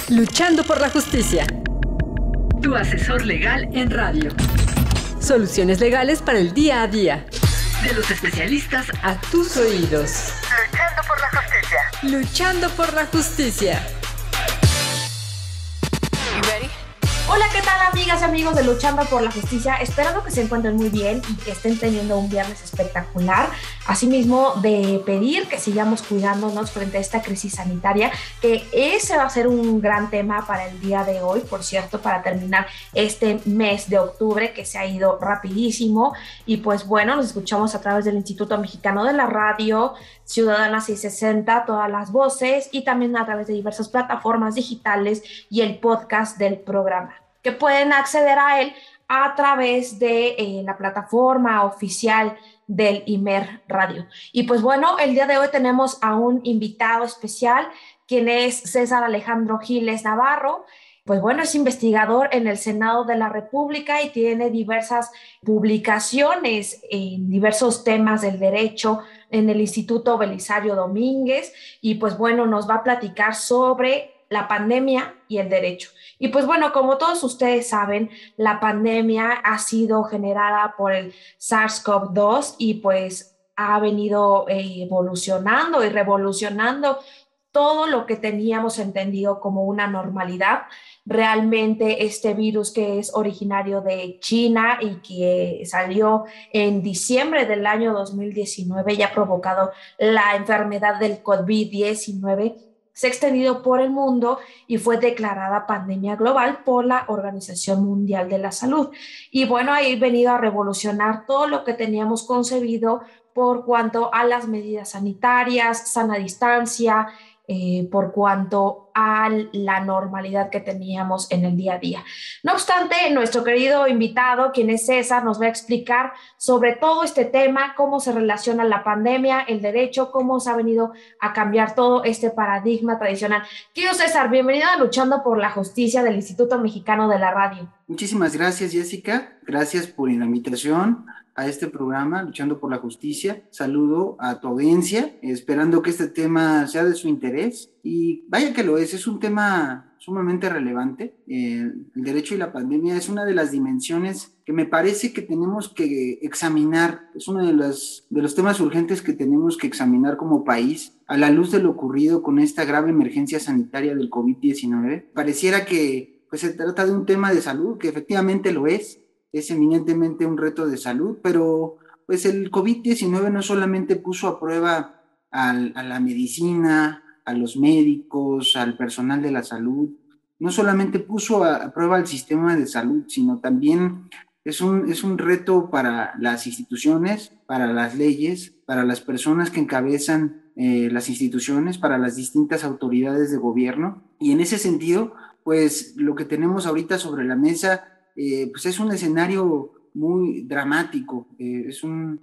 Luchando por la justicia. Tu asesor legal en radio. Soluciones legales para el día a día. De los especialistas a tus oídos. Luchando por la justicia. Luchando por la justicia. Hola, ¿qué tal, amigas y amigos de Luchando por la Justicia? Esperando que se encuentren muy bien y que estén teniendo un viernes espectacular. Asimismo, de pedir que sigamos cuidándonos frente a esta crisis sanitaria, que ese va a ser un gran tema para el día de hoy, por cierto, para terminar este mes de octubre que se ha ido rapidísimo. Y pues bueno, nos escuchamos a través del Instituto Mexicano de la Radio, Ciudadana 660, todas las voces, y también a través de diversas plataformas digitales y el podcast del programa, que pueden acceder a él a través de la plataforma oficial del IMER Radio. Y pues bueno, el día de hoy tenemos a un invitado especial, quien es César Alejandro Giles Navarro. Pues bueno, es investigador en el Senado de la República y tiene diversas publicaciones en diversos temas del derecho en el Instituto Belisario Domínguez. Y pues bueno, nos va a platicar sobre la pandemia y el derecho. Y pues bueno, como todos ustedes saben, la pandemia ha sido generada por el SARS-CoV-2 y pues ha venido evolucionando y revolucionando todo lo que teníamos entendido como una normalidad. Realmente este virus, que es originario de China y que salió en diciembre del año 2019 y ha provocado la enfermedad del COVID-19, se ha extendido por el mundo y fue declarada pandemia global por la Organización Mundial de la Salud. Y bueno, ha venido a revolucionar todo lo que teníamos concebido por cuanto a las medidas sanitarias, sana distancia, por cuanto a la normalidad que teníamos en el día a día. No obstante, nuestro querido invitado, quien es César, nos va a explicar sobre todo este tema, cómo se relaciona la pandemia, el derecho, cómo se ha venido a cambiar todo este paradigma tradicional. Querido César, bienvenido a Luchando por la Justicia del Instituto Mexicano de la Radio. Muchísimas gracias, Jessica. Gracias por la invitación a este programa, Luchando por la Justicia. Saludo a tu audiencia, esperando que este tema sea de su interés. Y vaya que lo es un tema sumamente relevante. El derecho y la pandemia es una de las dimensiones que me parece que tenemos que examinar. Es uno de los temas urgentes que tenemos que examinar como país a la luz de lo ocurrido con esta grave emergencia sanitaria del COVID-19. Pareciera que pues, se trata de un tema de salud, que efectivamente lo es eminentemente un reto de salud, pero pues el COVID-19 no solamente puso a prueba a la medicina, a los médicos, al personal de la salud, no solamente puso a prueba al sistema de salud, sino también es un reto para las instituciones, para las leyes, para las personas que encabezan las instituciones, para las distintas autoridades de gobierno. Y en ese sentido, pues lo que tenemos ahorita sobre la mesa pues es un escenario muy dramático, es un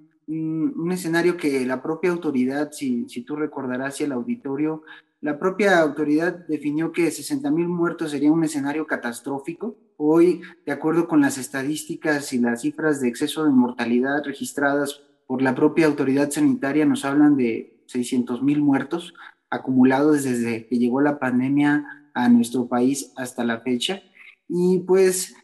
escenario que la propia autoridad, si tú recordarás, y el auditorio, la propia autoridad definió que 60,000 muertos sería un escenario catastrófico. Hoy, de acuerdo con las estadísticas y las cifras de exceso de mortalidad registradas por la propia autoridad sanitaria, nos hablan de 600,000 muertos acumulados desde que llegó la pandemia a nuestro país hasta la fecha. Y pues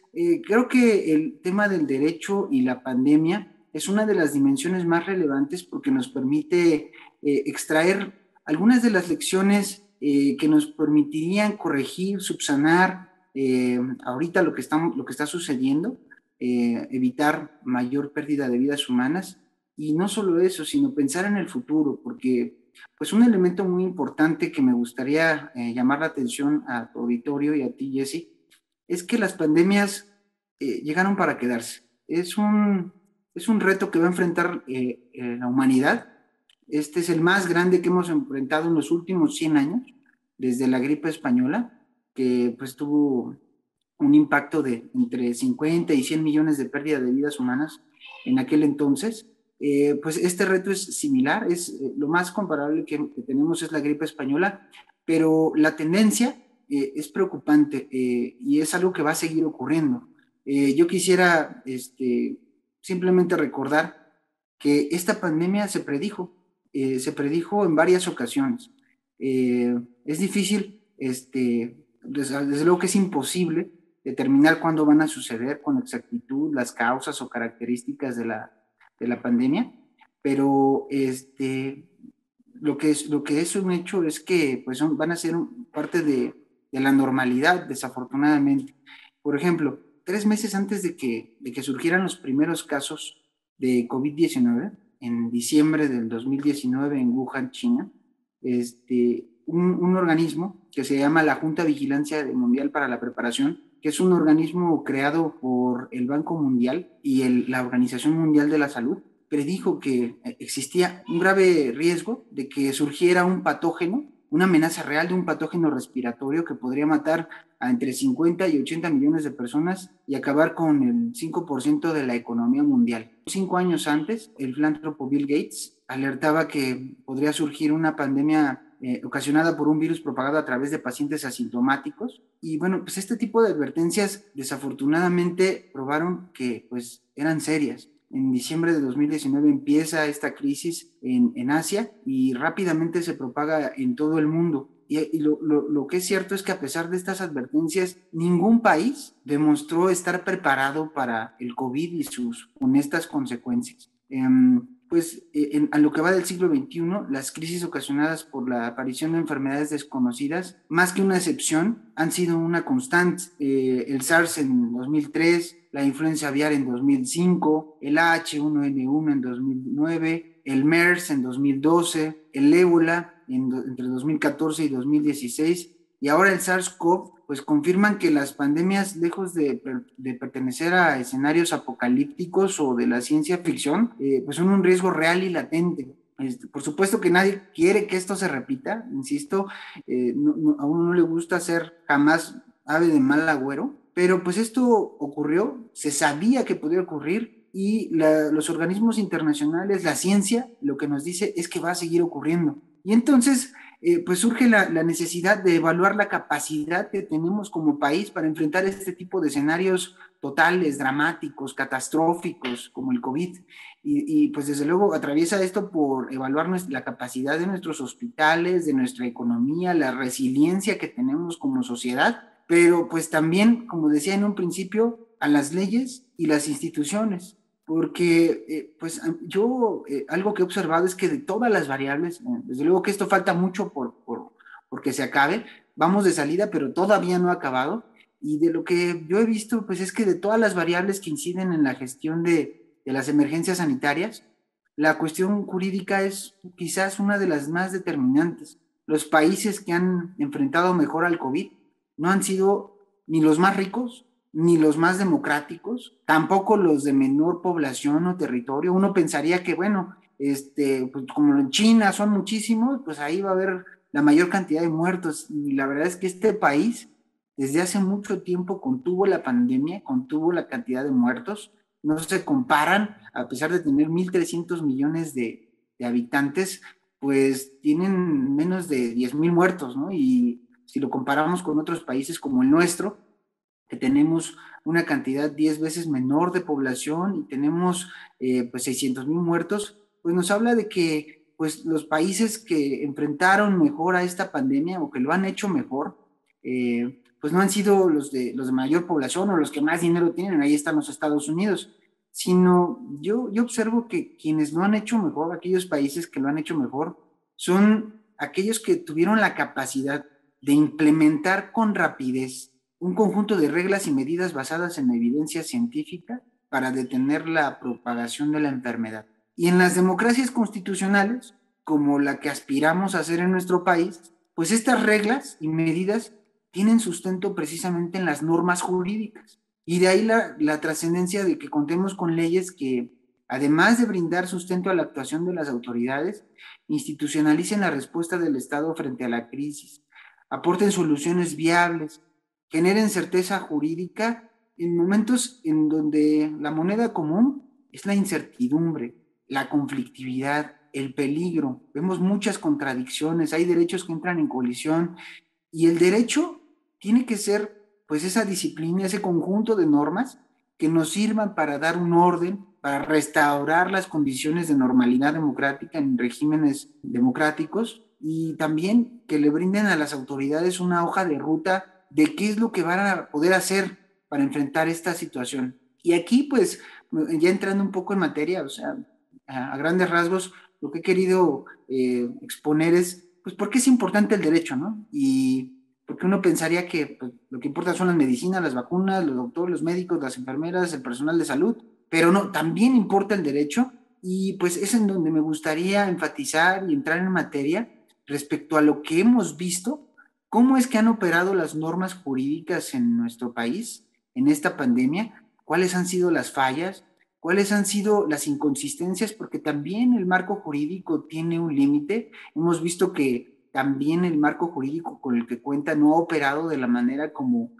creo que el tema del derecho y la pandemia es una de las dimensiones más relevantes porque nos permite extraer algunas de las lecciones que nos permitirían corregir, subsanar ahorita lo que está sucediendo, evitar mayor pérdida de vidas humanas. Y no solo eso, sino pensar en el futuro, porque pues un elemento muy importante que me gustaría llamar la atención a tu auditorio y a ti, Jessy, es que las pandemias llegaron para quedarse. Es un reto que va a enfrentar la humanidad. Este es el más grande que hemos enfrentado en los últimos 100 años, desde la gripe española, que pues tuvo un impacto de entre 50 y 100 millones de pérdida de vidas humanas en aquel entonces. Pues este reto es similar, es lo más comparable que tenemos es la gripe española, pero la tendencia es preocupante y es algo que va a seguir ocurriendo. Yo quisiera simplemente recordar que esta pandemia se predijo en varias ocasiones. Es difícil, desde luego que es imposible determinar cuándo van a suceder con exactitud las causas o características de la pandemia, pero lo que es un hecho es que pues van a ser parte de la normalidad, desafortunadamente. Por ejemplo, 3 meses antes de que surgieran los primeros casos de COVID-19, en diciembre del 2019 en Wuhan, China, un organismo que se llama la Junta de Vigilancia Mundial para la Preparación, que es un organismo creado por el Banco Mundial y la Organización Mundial de la Salud, predijo que existía un grave riesgo de que surgiera un patógeno, una amenaza real de un patógeno respiratorio que podría matar a entre 50 y 80 millones de personas y acabar con el 5% de la economía mundial. 5 años antes, el filántropo Bill Gates alertaba que podría surgir una pandemia ocasionada por un virus propagado a través de pacientes asintomáticos. Y bueno, pues este tipo de advertencias desafortunadamente probaron que pues eran serias. En diciembre de 2019 empieza esta crisis en Asia y rápidamente se propaga en todo el mundo. Y lo que es cierto es que a pesar de estas advertencias, ningún país demostró estar preparado para el COVID y sus honestas consecuencias. A lo que va del siglo XXI, las crisis ocasionadas por la aparición de enfermedades desconocidas, más que una excepción, han sido una constante. El SARS en 2003, la influenza aviar en 2005, el H1N1 en 2009, el MERS en 2012, el ébola entre 2014 y 2016, y ahora el SARS-CoV, pues confirman que las pandemias, lejos de pertenecer a escenarios apocalípticos o de la ciencia ficción, pues son un riesgo real y latente. Por supuesto que nadie quiere que esto se repita, insisto, a uno no le gusta ser jamás ave de mal agüero, pero pues esto ocurrió, se sabía que podía ocurrir y los organismos internacionales, la ciencia, lo que nos dice es que va a seguir ocurriendo. Y entonces, pues surge la necesidad de evaluar la capacidad que tenemos como país para enfrentar este tipo de escenarios totales, dramáticos, catastróficos, como el COVID. Y pues desde luego atraviesa esto por evaluar la capacidad de nuestros hospitales, de nuestra economía, la resiliencia que tenemos como sociedad, pero pues también, como decía en un principio, a las leyes y las instituciones. Porque pues algo que he observado es que de todas las variables, desde luego que esto falta mucho porque se acabe, vamos de salida, pero todavía no ha acabado, y de lo que yo he visto, pues es que de todas las variables que inciden en la gestión de las emergencias sanitarias, la cuestión jurídica es quizás una de las más determinantes. Los países que han enfrentado mejor al COVID no han sido ni los más ricos, ni los más democráticos, tampoco los de menor población o territorio. Uno pensaría que, bueno, pues como en China son muchísimos, pues ahí va a haber la mayor cantidad de muertos. Y la verdad es que este país, desde hace mucho tiempo, contuvo la pandemia, contuvo la cantidad de muertos. No se comparan, a pesar de tener 1.300 millones de habitantes, pues tienen menos de 10,000 muertos, ¿no? Y si lo comparamos con otros países como el nuestro, que tenemos una cantidad 10 veces menor de población y tenemos pues 600,000 muertos, pues nos habla de que pues los países que enfrentaron mejor a esta pandemia o que lo han hecho mejor, pues no han sido los de mayor población o los que más dinero tienen, ahí están los Estados Unidos, sino yo observo que quienes lo han hecho mejor, aquellos países que lo han hecho mejor, son aquellos que tuvieron la capacidad de implementar con rapidez un conjunto de reglas y medidas basadas en evidencia científica para detener la propagación de la enfermedad. Y en las democracias constitucionales, como la que aspiramos a hacer en nuestro país, pues estas reglas y medidas tienen sustento precisamente en las normas jurídicas. Y de ahí la trascendencia de que contemos con leyes que, además de brindar sustento a la actuación de las autoridades, institucionalicen la respuesta del Estado frente a la crisis, aporten soluciones viables, generen certeza jurídica en momentos en donde la moneda común es la incertidumbre, la conflictividad, el peligro. Vemos muchas contradicciones, hay derechos que entran en colisión y el derecho tiene que ser pues esa disciplina, ese conjunto de normas que nos sirvan para dar un orden, para restaurar las condiciones de normalidad democrática en regímenes democráticos y también que le brinden a las autoridades una hoja de ruta de qué es lo que van a poder hacer para enfrentar esta situación. Y aquí, pues, ya entrando un poco en materia, o sea, a grandes rasgos, lo que he querido exponer es, pues, por qué es importante el derecho, ¿no? Y porque uno pensaría que pues, lo que importa son las medicinas, las vacunas, los doctores, los médicos, las enfermeras, el personal de salud, pero no, también importa el derecho, y pues es en donde me gustaría enfatizar y entrar en materia respecto a lo que hemos visto, cómo es que han operado las normas jurídicas en nuestro país en esta pandemia, cuáles han sido las fallas, cuáles han sido las inconsistencias, porque también el marco jurídico tiene un límite. Hemos visto que también el marco jurídico con el que cuenta no ha operado de la manera como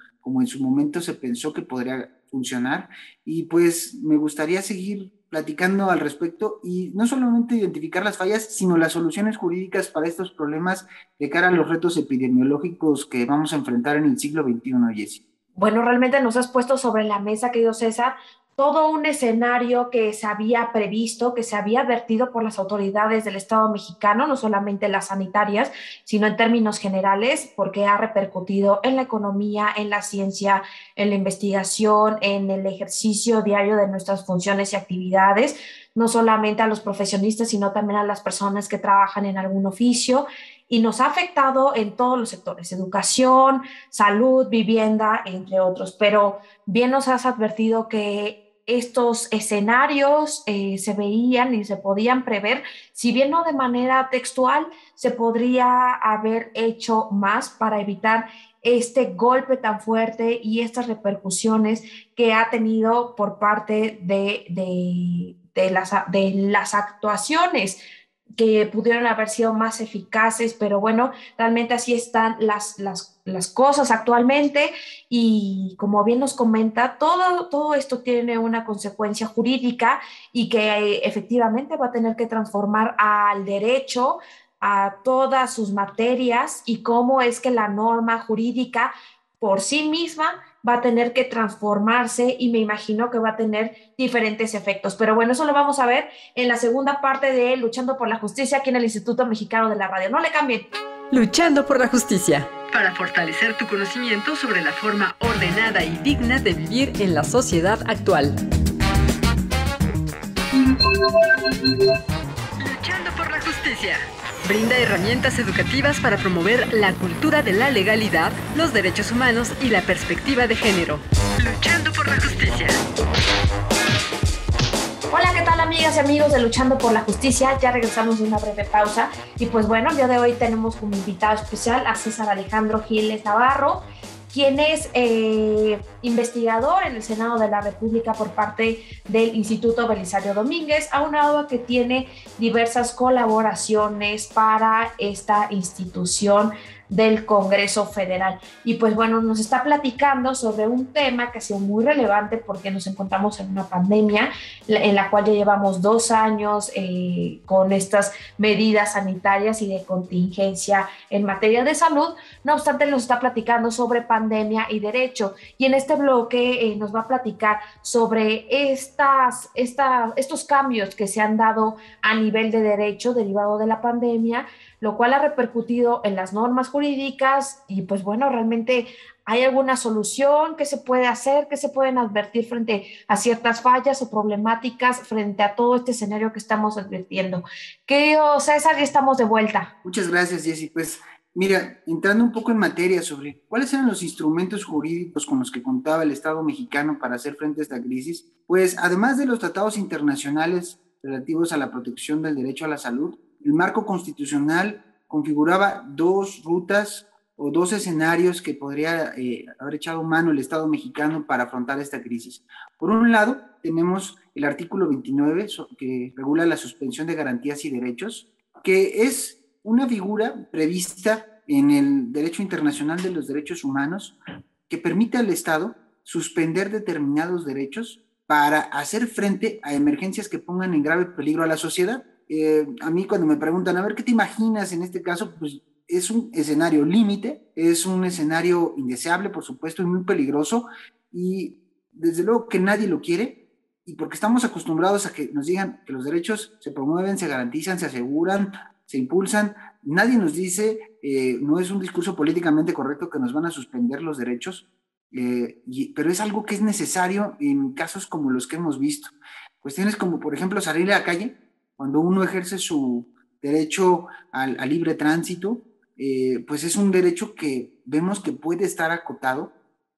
en su momento se pensó que podría funcionar, y pues me gustaría seguir platicando al respecto y no solamente identificar las fallas, sino las soluciones jurídicas para estos problemas de cara a los retos epidemiológicos que vamos a enfrentar en el siglo XXI, Jessy. Bueno, realmente nos has puesto sobre la mesa, querido César, todo un escenario que se había previsto, que se había advertido por las autoridades del Estado mexicano, no solamente las sanitarias, sino en términos generales, porque ha repercutido en la economía, en la ciencia, en la investigación, en el ejercicio diario de nuestras funciones y actividades, no solamente a los profesionistas, sino también a las personas que trabajan en algún oficio, y nos ha afectado en todos los sectores: educación, salud, vivienda, entre otros. Pero bien nos has advertido que estos escenarios se veían y se podían prever, si bien no de manera textual, se podría haber hecho más para evitar este golpe tan fuerte y estas repercusiones que ha tenido por parte de las actuaciones que pudieron haber sido más eficaces, pero bueno, realmente así están las cosas actualmente, y como bien nos comenta, todo esto tiene una consecuencia jurídica y que efectivamente va a tener que transformar al derecho a todas sus materias, y cómo es que la norma jurídica por sí misma va a tener que transformarse, y me imagino que va a tener diferentes efectos. Pero bueno, eso lo vamos a ver en la segunda parte de Luchando por la Justicia aquí en el Instituto Mexicano de la Radio. No le cambien. Luchando por la justicia, para fortalecer tu conocimiento sobre la forma ordenada y digna de vivir en la sociedad actual. Luchando por la justicia. Brinda herramientas educativas para promover la cultura de la legalidad, los derechos humanos y la perspectiva de género. Luchando por la justicia. Hola, ¿qué tal, amigas y amigos de Luchando por la Justicia? Ya regresamos de una breve pausa y pues bueno, el día de hoy tenemos como invitado especial a César Alejandro Giles Navarro, quien es investigador en el Senado de la República por parte del Instituto Belisario Domínguez, aunado a que tiene diversas colaboraciones para esta institución del Congreso Federal. Y pues bueno, nos está platicando sobre un tema que ha sido muy relevante porque nos encontramos en una pandemia en la cual ya llevamos 2 años con estas medidas sanitarias y de contingencia en materia de salud. No obstante, nos está platicando sobre pandemia y derecho, y en este bloque nos va a platicar sobre estos cambios que se han dado a nivel de derecho derivado de la pandemia, lo cual ha repercutido en las normas jurídicas. Y pues bueno, realmente hay alguna solución que se puede hacer, que se pueden advertir frente a ciertas fallas o problemáticas frente a todo este escenario que estamos advirtiendo. Querido César, ya estamos de vuelta. Muchas gracias, Jessy. Pues mira, entrando un poco en materia sobre cuáles eran los instrumentos jurídicos con los que contaba el Estado mexicano para hacer frente a esta crisis, pues además de los tratados internacionales relativos a la protección del derecho a la salud, el marco constitucional configuraba 2 rutas o 2 escenarios que podría haber echado mano el Estado mexicano para afrontar esta crisis. Por un lado, tenemos el artículo 29, que regula la suspensión de garantías y derechos, que es una figura prevista en el derecho internacional de los derechos humanos que permite al Estado suspender determinados derechos para hacer frente a emergencias que pongan en grave peligro a la sociedad. A mí cuando me preguntan, a ver, ¿qué te imaginas en este caso? Pues es un escenario límite, es un escenario indeseable, por supuesto, y muy peligroso, y desde luego que nadie lo quiere, y porque estamos acostumbrados a que nos digan que los derechos se promueven, se garantizan, se aseguran se impulsan. Nadie nos dice, no es un discurso políticamente correcto que nos van a suspender los derechos, pero es algo que es necesario en casos como los que hemos visto. Cuestiones como, por ejemplo, salir a la calle, cuando uno ejerce su derecho al libre tránsito, pues es un derecho que vemos que puede estar acotado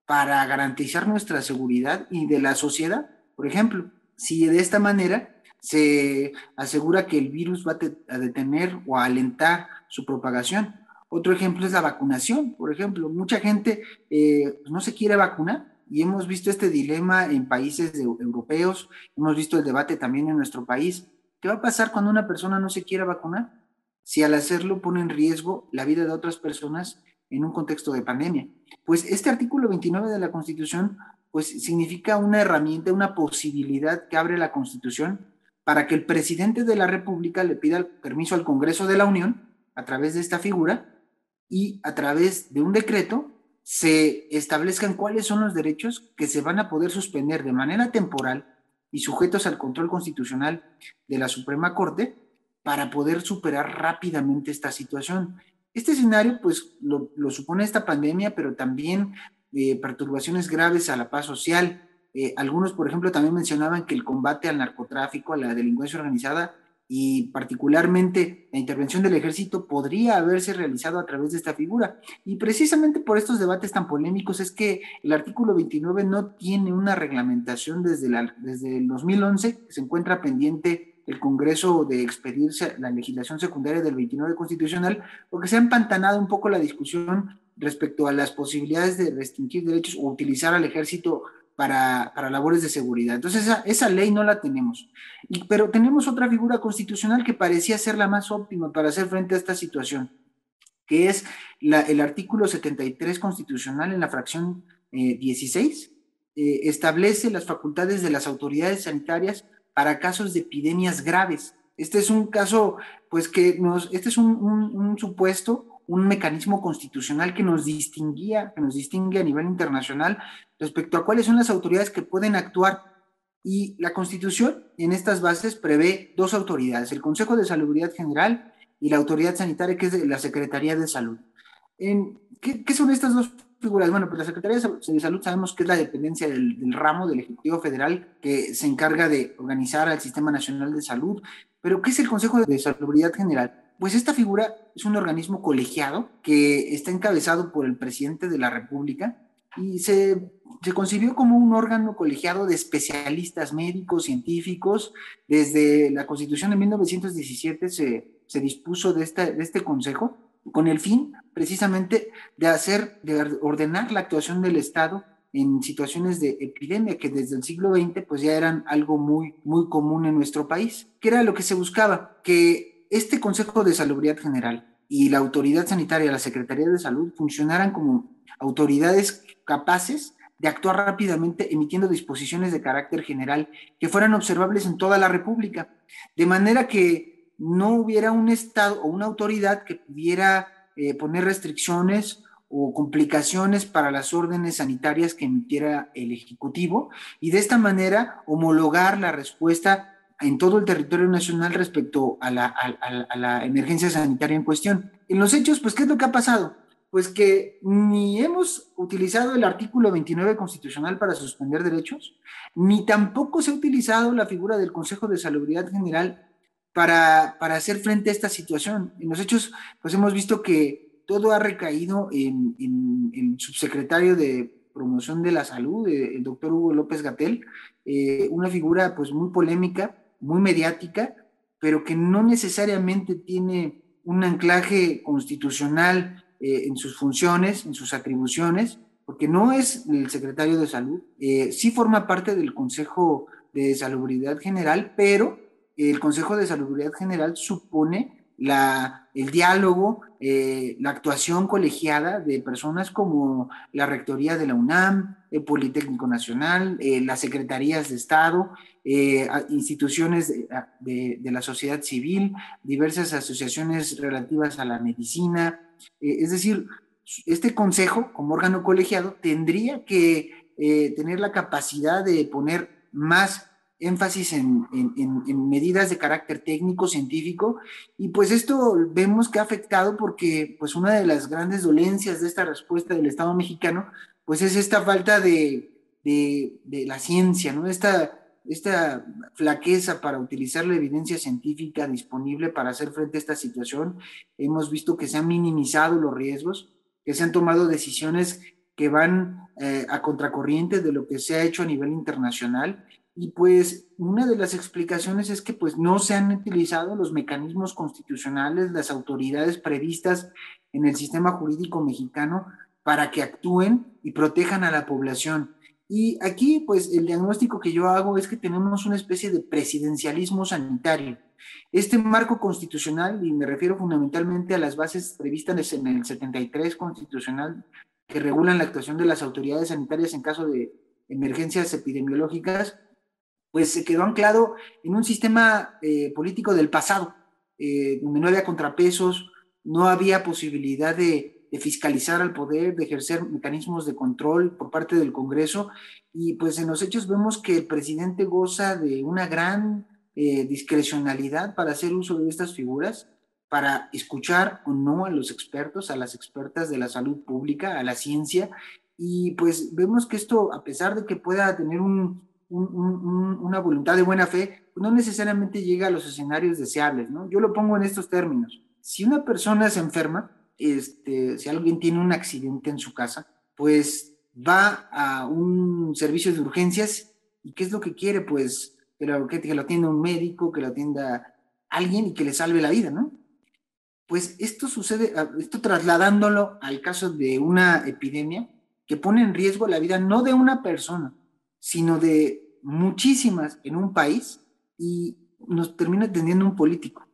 para garantizar nuestra seguridad y de la sociedad. Por ejemplo, si de esta manera se asegura que el virus va a detener o a alentar su propagación. Otro ejemplo es la vacunación. Por ejemplo, mucha gente no se quiere vacunar y hemos visto este dilema en países europeos, hemos visto el debate también en nuestro país. ¿Qué va a pasar cuando una persona no se quiera vacunar? Si al hacerlo pone en riesgo la vida de otras personas en un contexto de pandemia. Pues este artículo 29 de la Constitución pues significa una herramienta, una posibilidad que abre la Constitución para que el presidente de la República le pida permiso al Congreso de la Unión a través de esta figura y a través de un decreto se establezcan cuáles son los derechos que se van a poder suspender de manera temporal y sujetos al control constitucional de la Suprema Corte para poder superar rápidamente esta situación. Este escenario pues lo supone esta pandemia, pero también perturbaciones graves a la paz social. Algunos, por ejemplo, también mencionaban que el combate al narcotráfico, a la delincuencia organizada y particularmente la intervención del ejército podría haberse realizado a través de esta figura. Y precisamente por estos debates tan polémicos es que el artículo 29 no tiene una reglamentación desde el 2011, que se encuentra pendiente el Congreso de expedirse la legislación secundaria del 29 constitucional, porque se ha empantanado un poco la discusión respecto a las posibilidades de restringir derechos o utilizar al ejército para labores de seguridad. Entonces esa ley no la tenemos. Pero tenemos otra figura constitucional que parecía ser la más óptima para hacer frente a esta situación, que es el artículo 73 constitucional en la fracción 16, establece las facultades de las autoridades sanitarias para casos de epidemias graves. Este es un caso, pues este es un supuesto, un mecanismo constitucional que nos distingue a nivel internacional respecto a cuáles son las autoridades que pueden actuar. Y la Constitución en estas bases prevé dos autoridades, el Consejo de Salubridad General y la Autoridad Sanitaria, que es la Secretaría de Salud. ¿Qué son estas dos figuras? Bueno, pues la Secretaría de Salud sabemos que es la dependencia del ramo del Ejecutivo Federal que se encarga de organizar al Sistema Nacional de Salud. Pero ¿qué es el Consejo de Salubridad General? Pues esta figura es un organismo colegiado que está encabezado por el presidente de la República y se concibió como un órgano colegiado de especialistas médicos, científicos. Desde la Constitución de 1917 se dispuso de este consejo con el fin precisamente de ordenar la actuación del Estado en situaciones de epidemia que desde el siglo XX pues ya eran algo muy, muy común en nuestro país. ¿Qué era lo que se buscaba? Que este Consejo de Salubridad General y la Autoridad Sanitaria, la Secretaría de Salud, funcionaran como autoridades capaces de actuar rápidamente emitiendo disposiciones de carácter general que fueran observables en toda la República, de manera que no hubiera un Estado o una autoridad que pudiera poner restricciones o complicaciones para las órdenes sanitarias que emitiera el Ejecutivo y de esta manera homologar la respuesta en todo el territorio nacional respecto a la emergencia sanitaria en cuestión. En los hechos, pues, ¿qué es lo que ha pasado? Pues que ni hemos utilizado el artículo 29 constitucional para suspender derechos, ni tampoco se ha utilizado la figura del Consejo de Salubridad General para hacer frente a esta situación. En los hechos, pues hemos visto que todo ha recaído en el subsecretario de Promoción de la Salud, el doctor Hugo López-Gatell, una figura pues muy polémica, muy mediática, pero que no necesariamente tiene un anclaje constitucional en sus funciones, en sus atribuciones, porque no es el secretario de Salud, sí forma parte del Consejo de Salubridad General, pero el Consejo de Salubridad General supone el diálogo, la actuación colegiada de personas como la Rectoría de la UNAM, el Politécnico Nacional, las Secretarías de Estado, instituciones de la sociedad civil, diversas asociaciones relativas a la medicina. Es decir, este consejo, como órgano colegiado, tendría que tener la capacidad de poner más énfasis en medidas de carácter técnico, científico, y pues esto vemos que ha afectado porque pues una de las grandes dolencias de esta respuesta del Estado mexicano pues es esta falta de la ciencia, ¿no? Esta flaqueza para utilizar la evidencia científica disponible para hacer frente a esta situación. Hemos visto que se han minimizado los riesgos, que se han tomado decisiones que van a contracorriente de lo que se ha hecho a nivel internacional, y pues una de las explicaciones es que pues no se han utilizado los mecanismos constitucionales, las autoridades previstas en el sistema jurídico mexicano para que actúen y protejan a la población. Y aquí pues el diagnóstico que yo hago es que tenemos una especie de presidencialismo sanitario. Este marco constitucional, y me refiero fundamentalmente a las bases previstas en el 73 constitucional que regulan la actuación de las autoridades sanitarias en caso de emergencias epidemiológicas, pues se quedó anclado en un sistema político del pasado, donde no había contrapesos, no había posibilidad de fiscalizar al poder, de ejercer mecanismos de control por parte del Congreso, y pues en los hechos vemos que el presidente goza de una gran discrecionalidad para hacer uso de estas figuras, para escuchar o no a los expertos, a las expertas de la salud pública, a la ciencia, y pues vemos que esto, a pesar de que pueda tener una voluntad de buena fe, no necesariamente llega a los escenarios deseables, ¿no? Yo lo pongo en estos términos. Si una persona se enferma, si alguien tiene un accidente en su casa, pues va a un servicio de urgencias, y ¿qué es lo que quiere? Pues que lo atienda un médico, que lo atienda alguien y que le salve la vida, ¿no? Pues esto sucede, esto trasladándolo al caso de una epidemia que pone en riesgo la vida no de una persona, sino de muchísimas en un país, y nos termina atendiendo un político.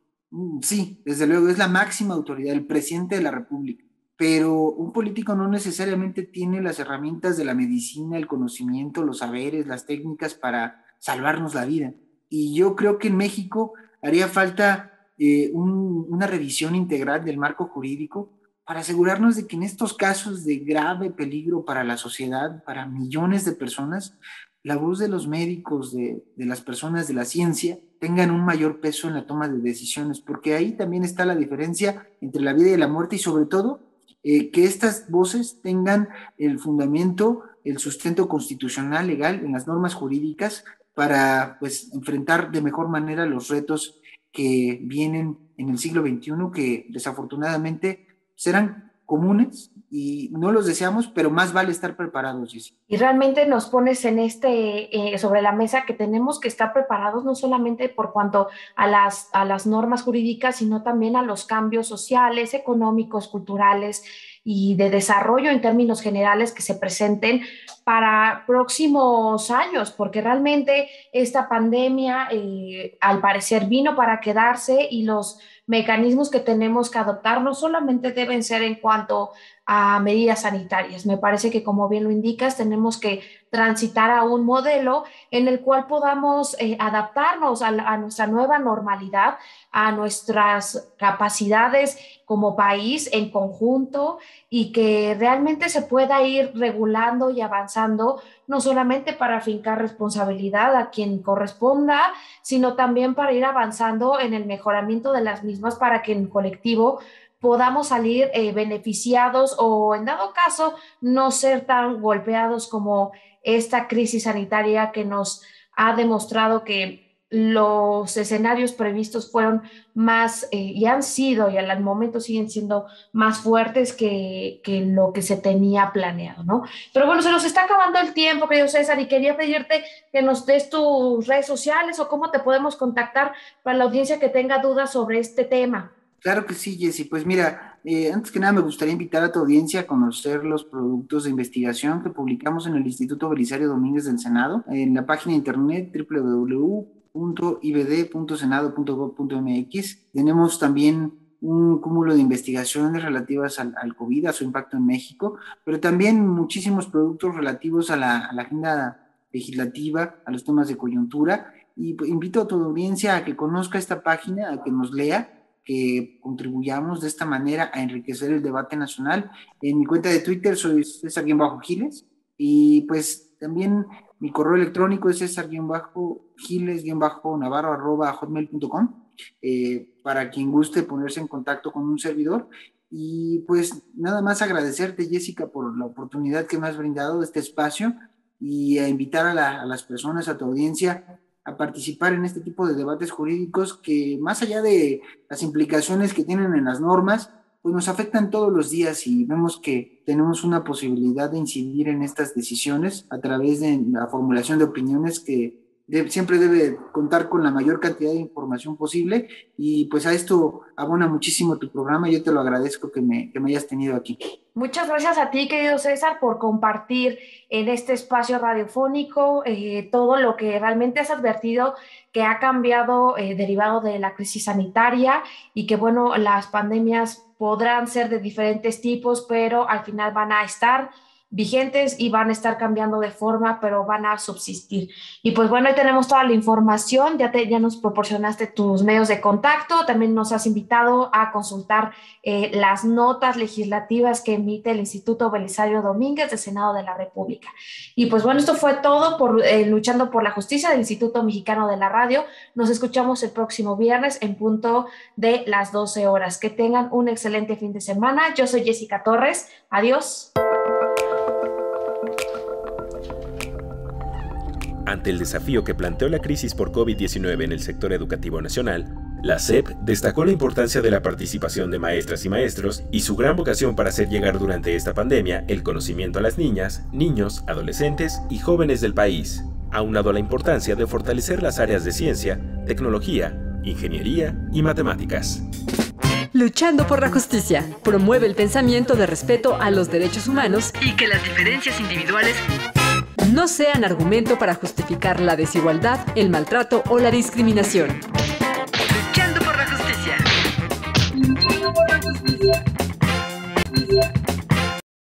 Sí, desde luego, es la máxima autoridad, el presidente de la República, pero un político no necesariamente tiene las herramientas de la medicina, el conocimiento, los saberes, las técnicas para salvarnos la vida. Y yo creo que en México haría falta una revisión integral del marco jurídico para asegurarnos de que en estos casos de grave peligro para la sociedad, para millones de personas, la voz de los médicos, de las personas de la ciencia, tengan un mayor peso en la toma de decisiones, porque ahí también está la diferencia entre la vida y la muerte, y sobre todo que estas voces tengan el fundamento, el sustento constitucional, legal, en las normas jurídicas, para pues enfrentar de mejor manera los retos que vienen en el siglo XXI, que desafortunadamente serán comunes y no los deseamos, pero más vale estar preparados, Jessy. Y realmente nos pones en sobre la mesa que tenemos que estar preparados no solamente por cuanto a las normas jurídicas, sino también a los cambios sociales, económicos, culturales y de desarrollo en términos generales que se presenten para próximos años, porque realmente esta pandemia al parecer vino para quedarse, y los mecanismos que tenemos que adoptar no solamente deben ser en cuanto a medidas sanitarias. Me parece que, como bien lo indicas, tenemos que transitar a un modelo en el cual podamos adaptarnos a nuestra nueva normalidad, a nuestras capacidades como país en conjunto, y que realmente se pueda ir regulando y avanzando, no solamente para fincar responsabilidad a quien corresponda, sino también para ir avanzando en el mejoramiento de las mismas, para que en colectivo podamos salir beneficiados, o en dado caso no ser tan golpeados como esta crisis sanitaria que nos ha demostrado que los escenarios previstos fueron más y han sido, y al momento siguen siendo más fuertes que lo que se tenía planeado, ¿no? Pero bueno, se nos está acabando el tiempo, querido César, y quería pedirte que nos des tus redes sociales o cómo te podemos contactar para la audiencia que tenga dudas sobre este tema. Claro que sí, Jessy. Pues mira, antes que nada me gustaría invitar a tu audiencia a conocer los productos de investigación que publicamos en el Instituto Belisario Domínguez del Senado, en la página de internet www.ibd.senado.gov.mx. Tenemos también un cúmulo de investigaciones relativas al COVID, a su impacto en México, pero también muchísimos productos relativos a la agenda legislativa, a los temas de coyuntura, y pues, invito a tu audiencia a que conozca esta página, a que nos lea, que contribuyamos de esta manera a enriquecer el debate nacional. En mi cuenta de Twitter soy César-Giles, y pues también Mi correo electrónico es cesar-giles-navarro@hotmail.com, para quien guste ponerse en contacto con un servidor. Y pues nada más agradecerte, Jessica, por la oportunidad que me has brindado de este espacio y a invitar a las personas, a tu audiencia, a participar en este tipo de debates jurídicos que, más allá de las implicaciones que tienen en las normas, pues nos afectan todos los días, y vemos que tenemos una posibilidad de incidir en estas decisiones a través de la formulación de opiniones que siempre debe contar con la mayor cantidad de información posible. Y pues a esto abona muchísimo tu programa. Yo te lo agradezco que me hayas tenido aquí. Muchas gracias a ti, querido César, por compartir en este espacio radiofónico todo lo que realmente has advertido que ha cambiado derivado de la crisis sanitaria, y que bueno, las pandemias podrán ser de diferentes tipos, pero al final van a estar vigentes y van a estar cambiando de forma, pero van a subsistir. Y pues bueno, ahí tenemos toda la información, ya nos proporcionaste tus medios de contacto, también nos has invitado a consultar las notas legislativas que emite el Instituto Belisario Domínguez del Senado de la República. Y pues bueno, esto fue todo por Luchando por la Justicia del Instituto Mexicano de la Radio. Nos escuchamos el próximo viernes en punto de las 12 horas. Que tengan un excelente fin de semana. Yo soy Jessica Torres. Adiós. Ante el desafío que planteó la crisis por COVID-19 en el sector educativo nacional, la SEP destacó la importancia de la participación de maestras y maestros y su gran vocación para hacer llegar durante esta pandemia el conocimiento a las niñas, niños, adolescentes y jóvenes del país, aunado a la importancia de fortalecer las áreas de ciencia, tecnología, ingeniería y matemáticas. Luchando por la Justicia promueve el pensamiento de respeto a los derechos humanos y que las diferencias individuales no sean argumento para justificar la desigualdad, el maltrato o la discriminación. Luchando por la justicia. Luchando por la justicia.